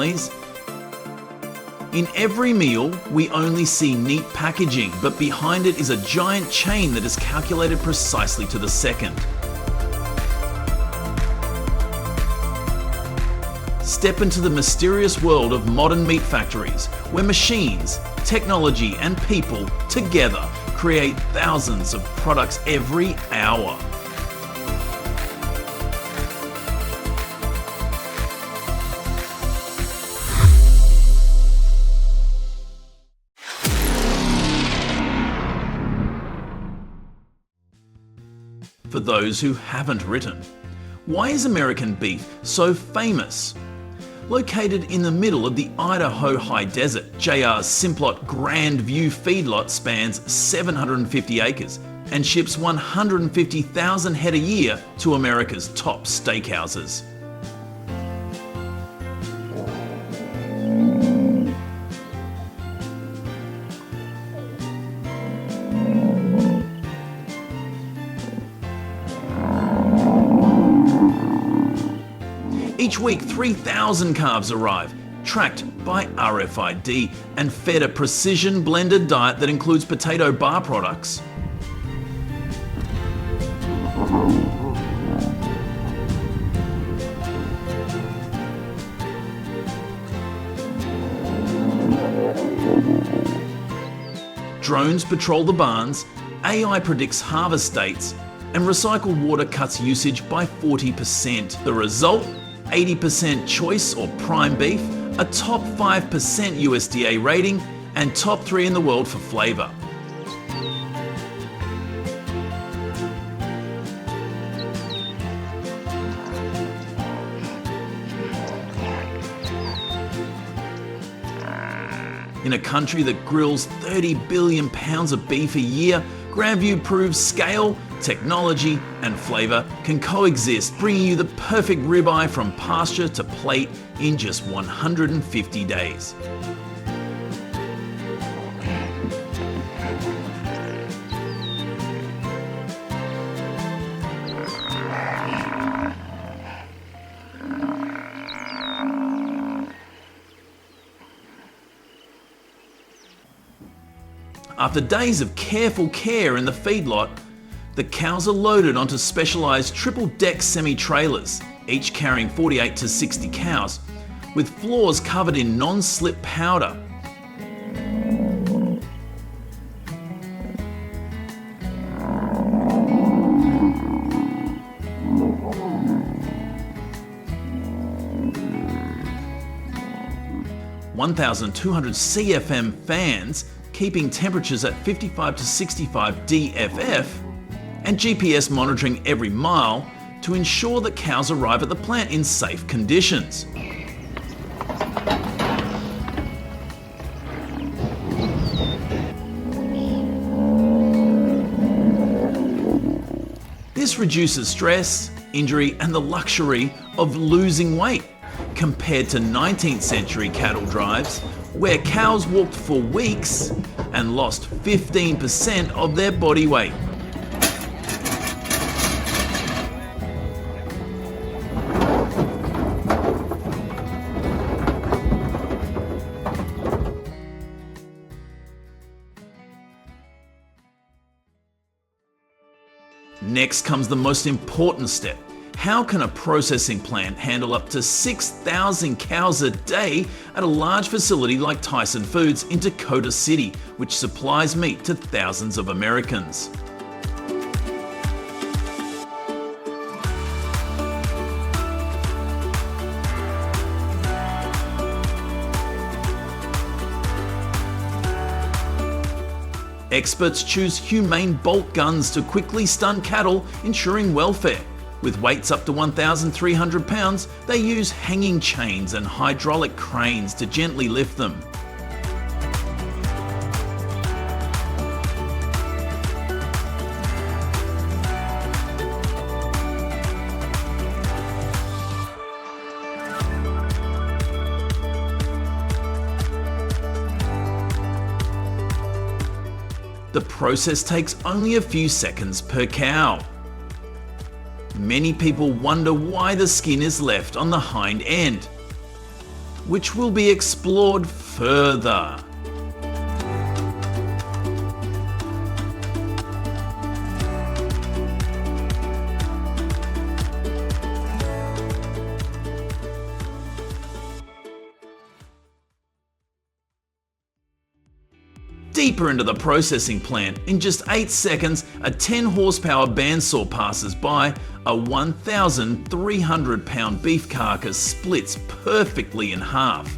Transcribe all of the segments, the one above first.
families. In every meal, we only see neat packaging, but behind it is a giant chain that is calculated precisely to the second. Step into the mysterious world of modern meat factories, where machines, technology, and people together create thousands of products every hour. For those who haven't written, why is American beef so famous? Located in the middle of the Idaho High Desert, JR's Simplot Grand View feedlot spans 750 acres and ships 150,000 head a year to America's top steakhouses. Each week, 3,000 calves arrive, tracked by RFID and fed a precision blended diet that includes potato bar products. Drones patrol the barns, AI predicts harvest dates, and recycled water cuts usage by 40%. The result? 80% choice or prime beef, a top 5% USDA rating, and top 3 in the world for flavour. In a country that grills 30 billion pounds of beef a year, Grandview proves scale, technology and flavour can coexist, bringing you the perfect ribeye from pasture to plate in just 150 days. After days of careful care in the feedlot, the cows are loaded onto specialised triple-deck semi-trailers, each carrying 48 to 60 cows, with floors covered in non-slip powder. (1,200 CFM fans keeping temperatures at 55 to 65 DFF, and GPS monitoring every mile to ensure that cows arrive at the plant in safe conditions. This reduces stress, injury, and the luxury of losing weight, compared to 19th century cattle drives, where cows walked for weeks and lost 15% of their body weight. Next comes the most important step. How can a processing plant handle up to 6,000 cows a day at a large facility like Tyson Foods in Dakota City, which supplies meat to thousands of Americans? Experts choose humane bolt guns to quickly stun cattle, ensuring welfare. With weights up to 1,300 pounds, they use hanging chains and hydraulic cranes to gently lift them. The process takes only a few seconds per cow. Many people wonder why the skin is left on the hind end. which will be explored further. Deeper into the processing plant, in just 8 seconds, a 10 horsepower bandsaw passes by, a 1,300 pound beef carcass splits perfectly in half.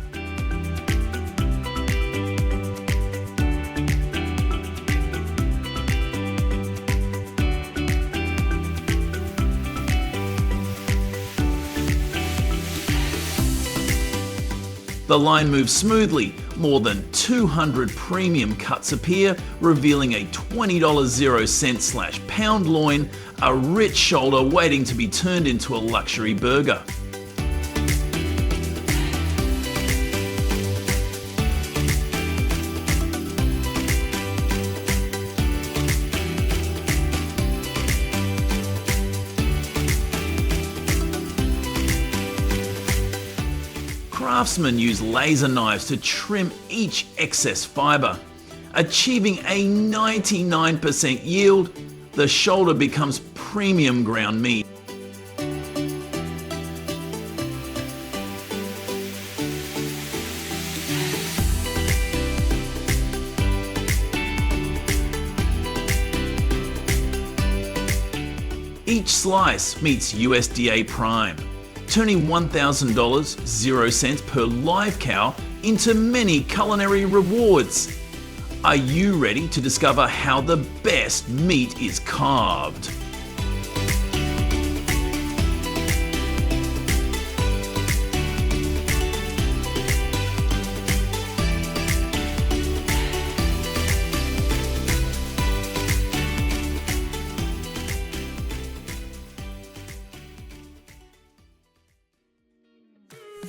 The line moves smoothly. More than 200 premium cuts appear, revealing a $20.00/pound loin, a rich shoulder waiting to be turned into a luxury burger. Craftsmen use laser knives to trim each excess fibre. Achieving a 99% yield, the shoulder becomes premium ground meat. Each slice meets USDA Prime, turning $1,000.00 per live cow into many culinary rewards. Are you ready to discover how the best meat is carved?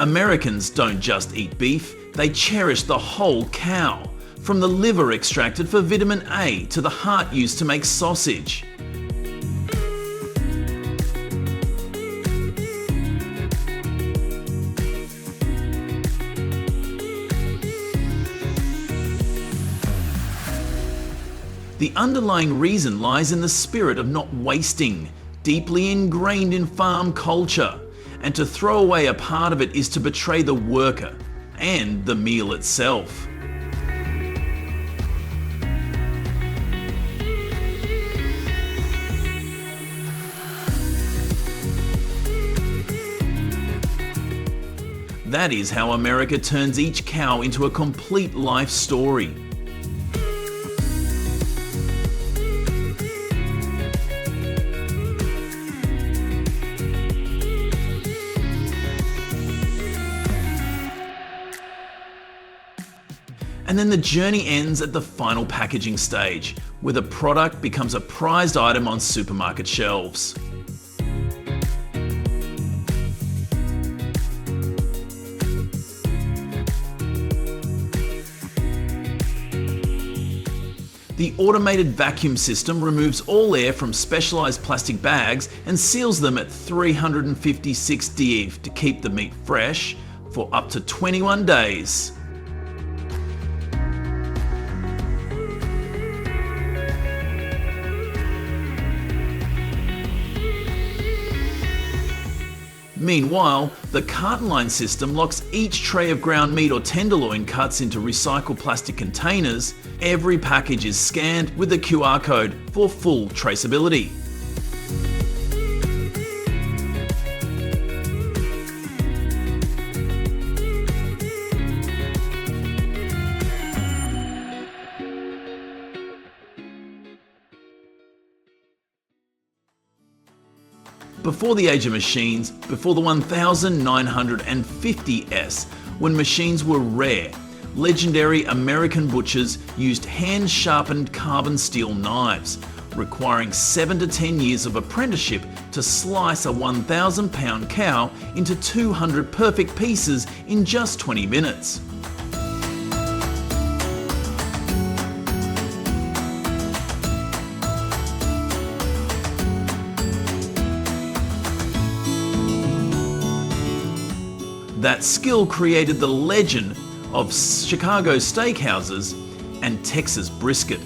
Americans don't just eat beef, they cherish the whole cow, from the liver extracted for vitamin A to the heart used to make sausage. The underlying reason lies in the spirit of not wasting, deeply ingrained in farm culture. And to throw away a part of it is to betray the worker and the meal itself. That is how America turns each cow into a complete life story. And then the journey ends at the final packaging stage, where the product becomes a prized item on supermarket shelves. The automated vacuum system removes all air from specialised plastic bags and seals them at 356 degrees to keep the meat fresh for up to 21 days. Meanwhile, the carton line system locks each tray of ground meat or tenderloin cuts into recycled plastic containers. Every package is scanned with a QR code for full traceability. Before the age of machines, before the 1950s, when machines were rare, legendary American butchers used hand-sharpened carbon steel knives, requiring 7 to 10 years of apprenticeship to slice a 1,000-pound cow into 200 perfect pieces in just 20 minutes. That skill created the legend of Chicago steakhouses and Texas brisket.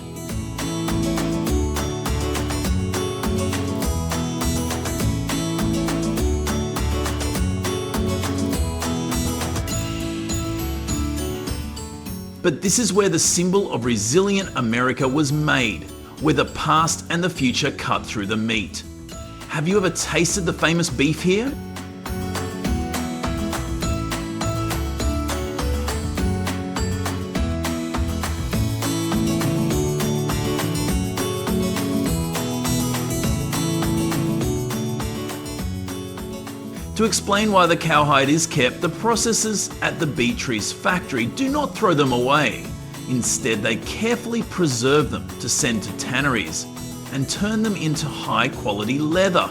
But this is where the symbol of resilient America was made, where the past and the future cut through the meat. Have you ever tasted the famous beef here? To explain why the cowhide is kept, the processors at the Beatrice factory do not throw them away. Instead, they carefully preserve them to send to tanneries and turn them into high-quality leather.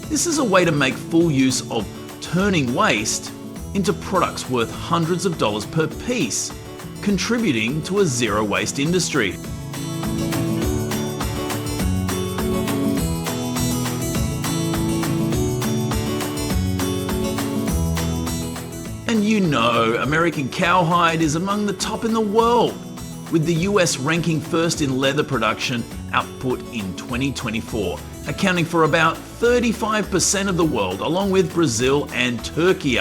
This is a way to make full use of turning waste into products worth hundreds of dollars per piece, contributing to a zero-waste industry. And you know, American cowhide is among the top in the world, with the US ranking first in leather production output in 2024, accounting for about 35% of the world, along with Brazil and Turkey.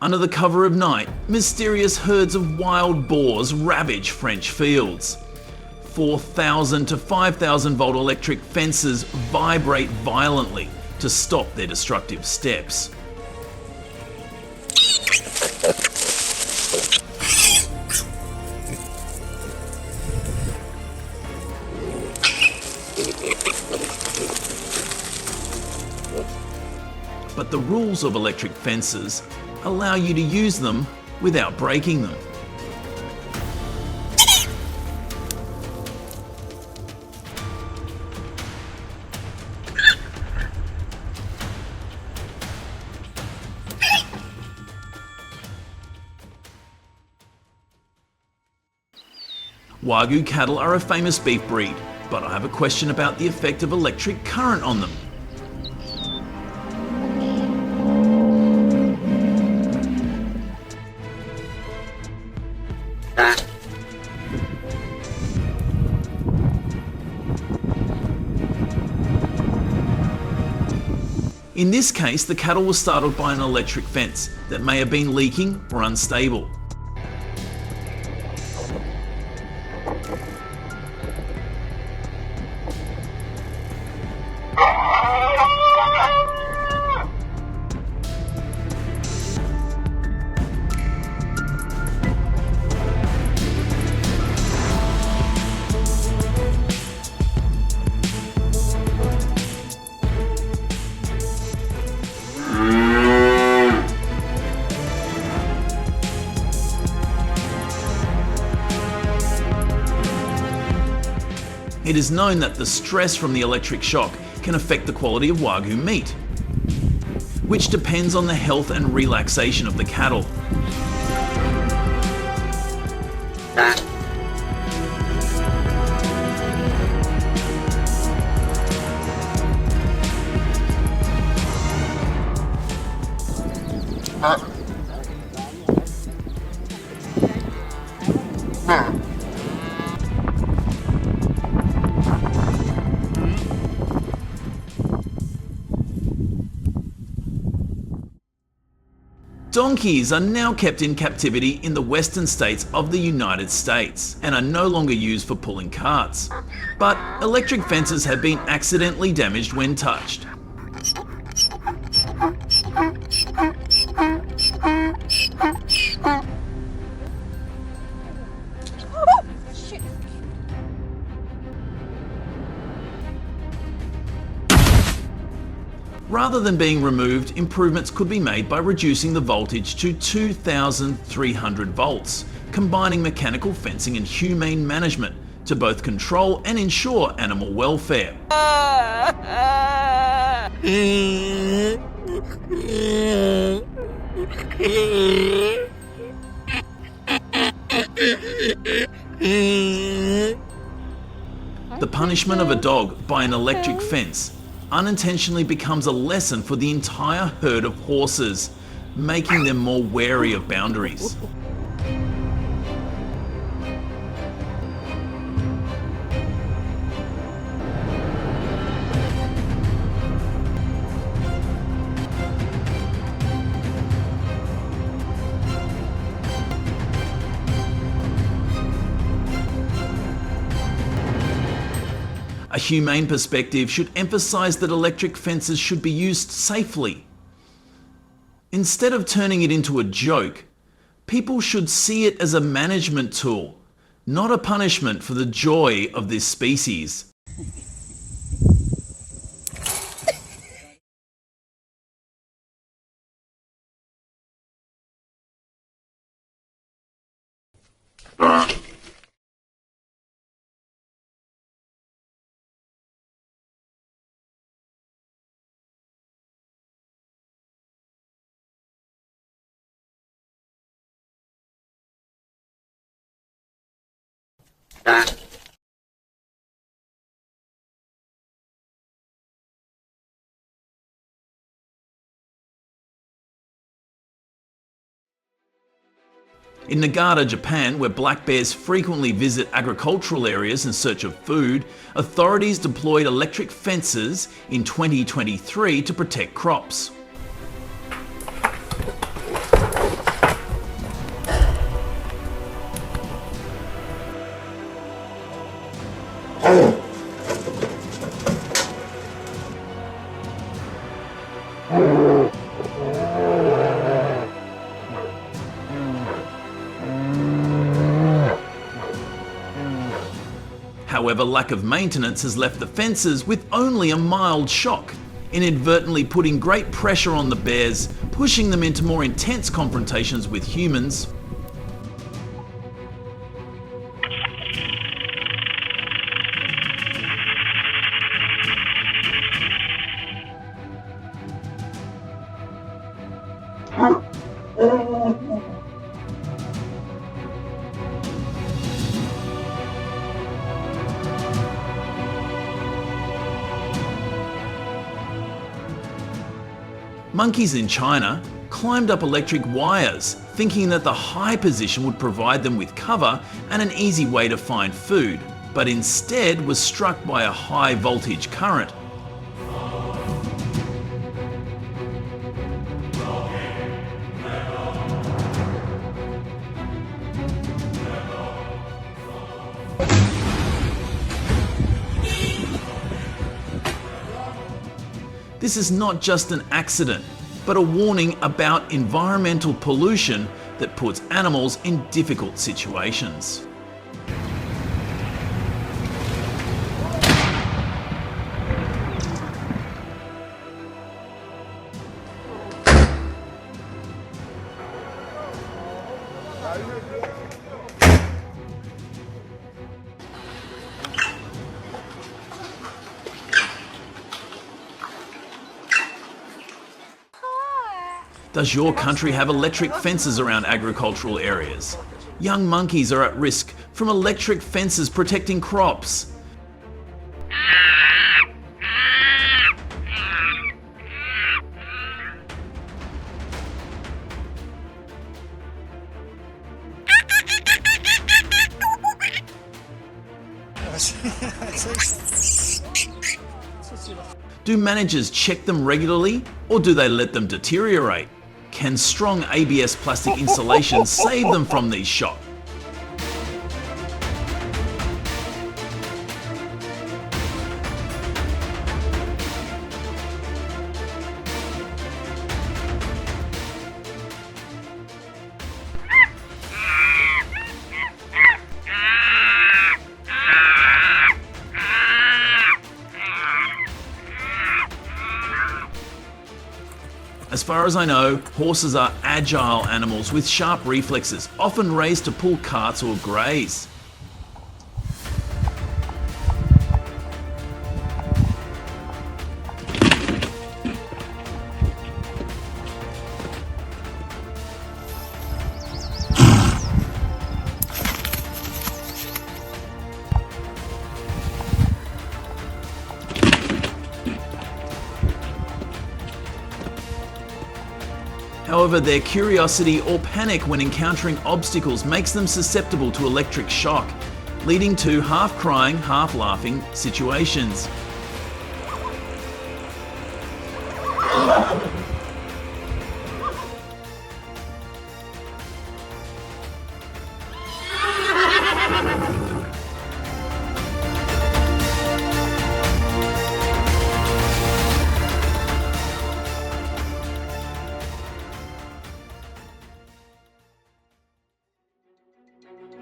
Under the cover of night, mysterious herds of wild boars ravage French fields. 4,000 to 5,000 volt electric fences vibrate violently to stop their destructive steps. But the rules of electric fences allow you to use them without breaking them. Wagyu cattle are a famous beef breed, but I have a question about the effect of electric current on them. In this case, the cattle were startled by an electric fence that may have been leaking or unstable. It is known that the stress from the electric shock can affect the quality of Wagyu meat, which depends on the health and relaxation of the cattle. Donkeys are now kept in captivity in the western states of the United States and are no longer used for pulling carts. But electric fences have been accidentally damaged when touched. Rather than being removed, improvements could be made by reducing the voltage to 2,300 volts, combining mechanical fencing and humane management to both control and ensure animal welfare. The punishment of a dog by an electric fence unintentionally becomes a lesson for the entire herd of horses, making them more wary of boundaries. A humane perspective should emphasise that electric fences should be used safely. Instead of turning it into a joke, people should see it as a management tool, not a punishment for the joy of this species. In Nagata, Japan, where black bears frequently visit agricultural areas in search of food, authorities deployed electric fences in 2023 to protect crops. However, lack of maintenance has left the fences with only a mild shock, inadvertently putting great pressure on the bears, pushing them into more intense confrontations with humans. Monkeys in China climbed up electric wires, thinking that the high position would provide them with cover and an easy way to find food, but instead was struck by a high voltage current. This is not just an accident, but a warning about environmental pollution that puts animals in difficult situations. Does your country have electric fences around agricultural areas? Young monkeys are at risk from electric fences protecting crops. Do managers check them regularly, or do they let them deteriorate? Can strong ABS plastic insulation save them from these shocks? As far as I know, horses are agile animals with sharp reflexes, often raised to pull carts or graze. However, their curiosity or panic when encountering obstacles makes them susceptible to electric shock, leading to half crying, half laughing situations.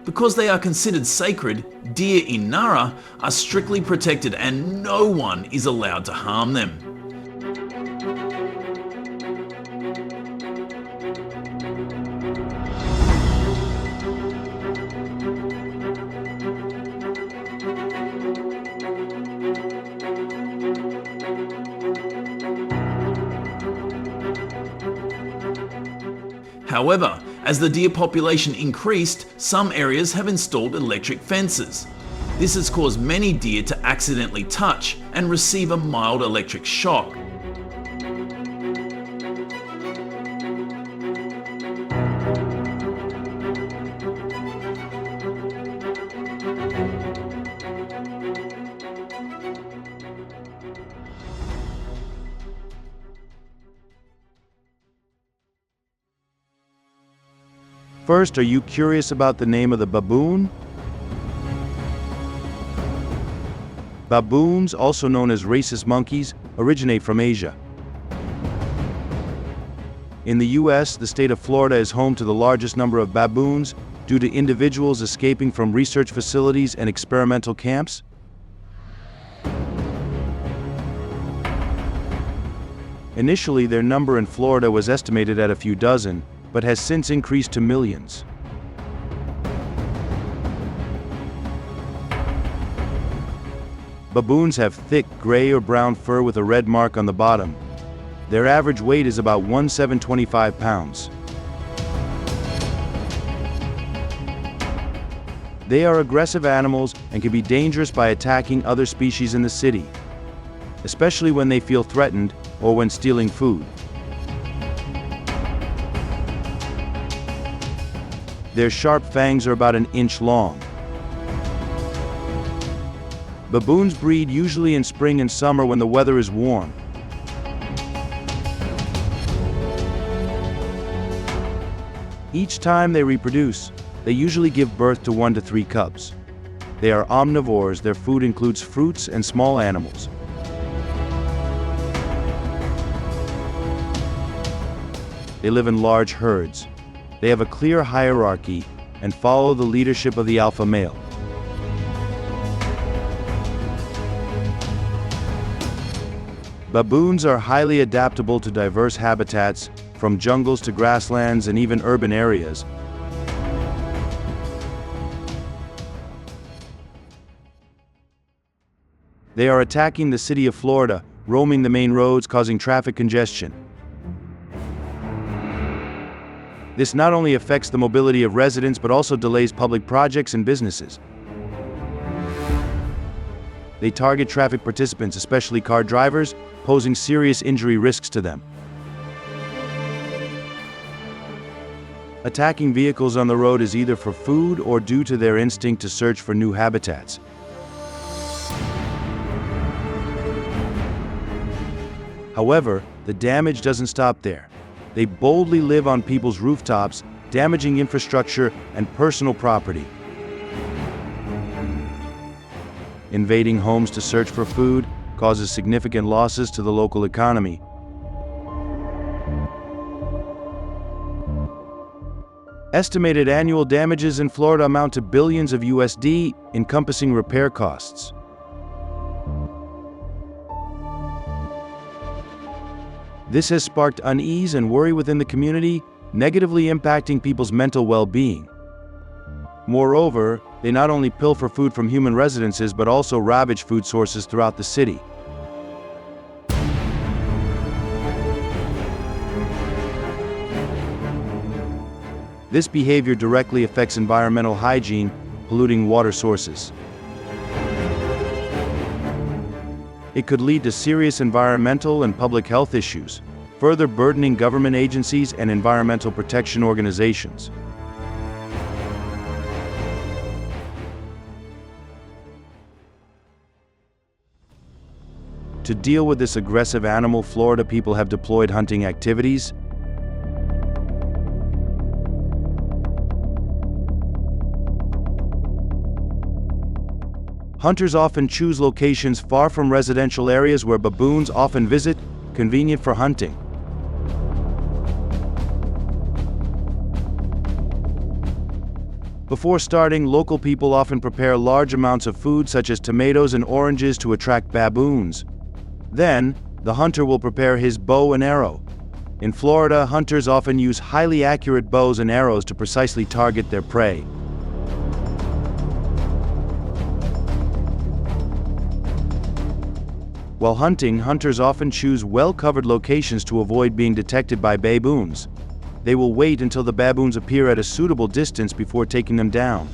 Because they are considered sacred, deer in Nara are strictly protected and no one is allowed to harm them. However, as the deer population increased, some areas have installed electric fences. This has caused many deer to accidentally touch and receive a mild electric shock. First, are you curious about the name of the baboon? Baboons, also known as rhesus monkeys, originate from Asia. In the US, the state of Florida is home to the largest number of baboons due to individuals escaping from research facilities and experimental camps. Initially, their number in Florida was estimated at a few dozen, but has since increased to millions. Baboons have thick gray or brown fur with a red mark on the bottom. Their average weight is about 1,725 pounds. They are aggressive animals and can be dangerous by attacking other species in the city, especially when they feel threatened or when stealing food. Their sharp fangs are about an inch long. Baboons breed usually in spring and summer when the weather is warm. Each time they reproduce, they usually give birth to 1 to 3 cubs. They are omnivores. Their food includes fruits and small animals. They live in large herds. They have a clear hierarchy and follow the leadership of the alpha male. Baboons are highly adaptable to diverse habitats, from jungles to grasslands and even urban areas. They are attacking the city of Florida, roaming the main roads, causing traffic congestion. This not only affects the mobility of residents, but also delays public projects and businesses. They target traffic participants, especially car drivers, posing serious injury risks to them. Attacking vehicles on the road is either for food or due to their instinct to search for new habitats. However, the damage doesn't stop there. They boldly live on people's rooftops, damaging infrastructure and personal property. Invading homes to search for food causes significant losses to the local economy. Estimated annual damages in Florida amount to billions of USD, encompassing repair costs. This has sparked unease and worry within the community, negatively impacting people's mental well-being. Moreover, they not only pilfer food from human residences but also ravage food sources throughout the city. This behavior directly affects environmental hygiene, polluting water sources. It could lead to serious environmental and public health issues, further burdening government agencies and environmental protection organizations. To deal with this aggressive animal, Florida people have deployed hunting activities. Hunters often choose locations far from residential areas where baboons often visit, convenient for hunting. Before starting, local people often prepare large amounts of food such as tomatoes and oranges to attract baboons. Then, the hunter will prepare his bow and arrow. In Florida, hunters often use highly accurate bows and arrows to precisely target their prey. While hunting, hunters often choose well-covered locations to avoid being detected by baboons. They will wait until the baboons appear at a suitable distance before taking them down.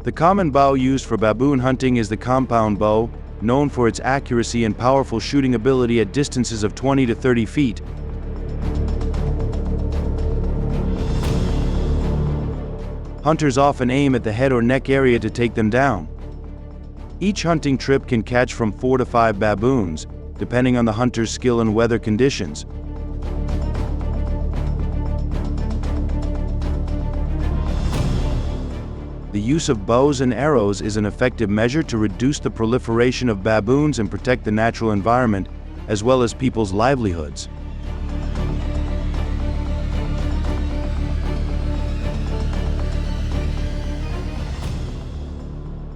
The common bow used for baboon hunting is the compound bow, known for its accuracy and powerful shooting ability at distances of 20 to 30 feet. Hunters often aim at the head or neck area to take them down. Each hunting trip can catch from 4 to 5 baboons, depending on the hunter's skill and weather conditions. The use of bows and arrows is an effective measure to reduce the proliferation of baboons and protect the natural environment, as well as people's livelihoods.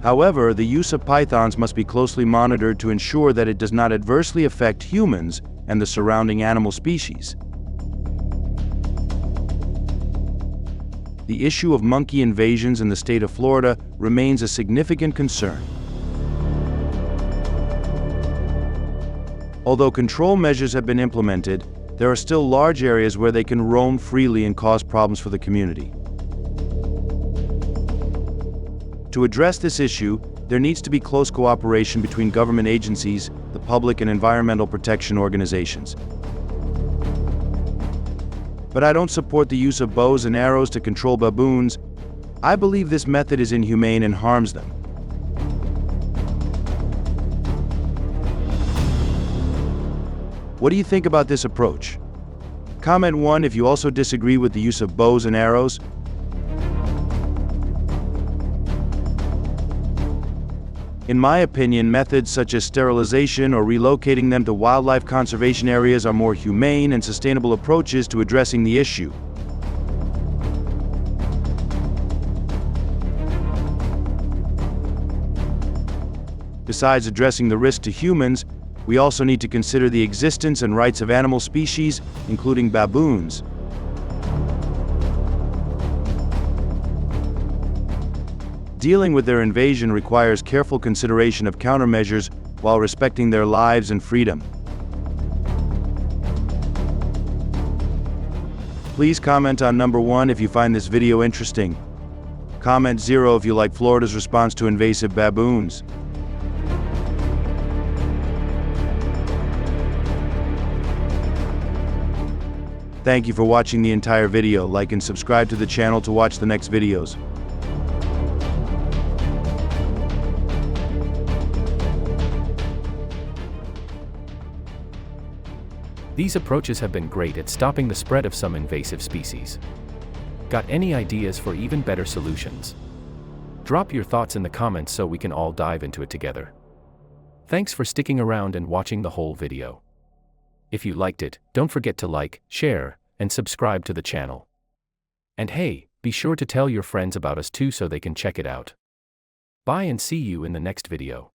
However, the use of pythons must be closely monitored to ensure that it does not adversely affect humans and the surrounding animal species. The issue of monkey invasions in the state of Florida remains a significant concern. Although control measures have been implemented, there are still large areas where they can roam freely and cause problems for the community. To address this issue, there needs to be close cooperation between government agencies, the public, and environmental protection organizations. But I don't support the use of bows and arrows to control baboons. I believe this method is inhumane and harms them. What do you think about this approach? Comment 1 if you also disagree with the use of bows and arrows. In my opinion, methods such as sterilization or relocating them to wildlife conservation areas are more humane and sustainable approaches to addressing the issue. Besides addressing the risk to humans, we also need to consider the existence and rights of animal species, including baboons. Dealing with their invasion requires careful consideration of countermeasures while respecting their lives and freedom. Please comment on number 1 if you find this video interesting. Comment 0 if you like Florida's response to invasive baboons. Thank you for watching the entire video. Like and subscribe to the channel to watch the next videos. These approaches have been great at stopping the spread of some invasive species. Got any ideas for even better solutions? Drop your thoughts in the comments so we can all dive into it together. Thanks for sticking around and watching the whole video. If you liked it, don't forget to like, share, and subscribe to the channel. And hey, be sure to tell your friends about us too so they can check it out. Bye and see you in the next video.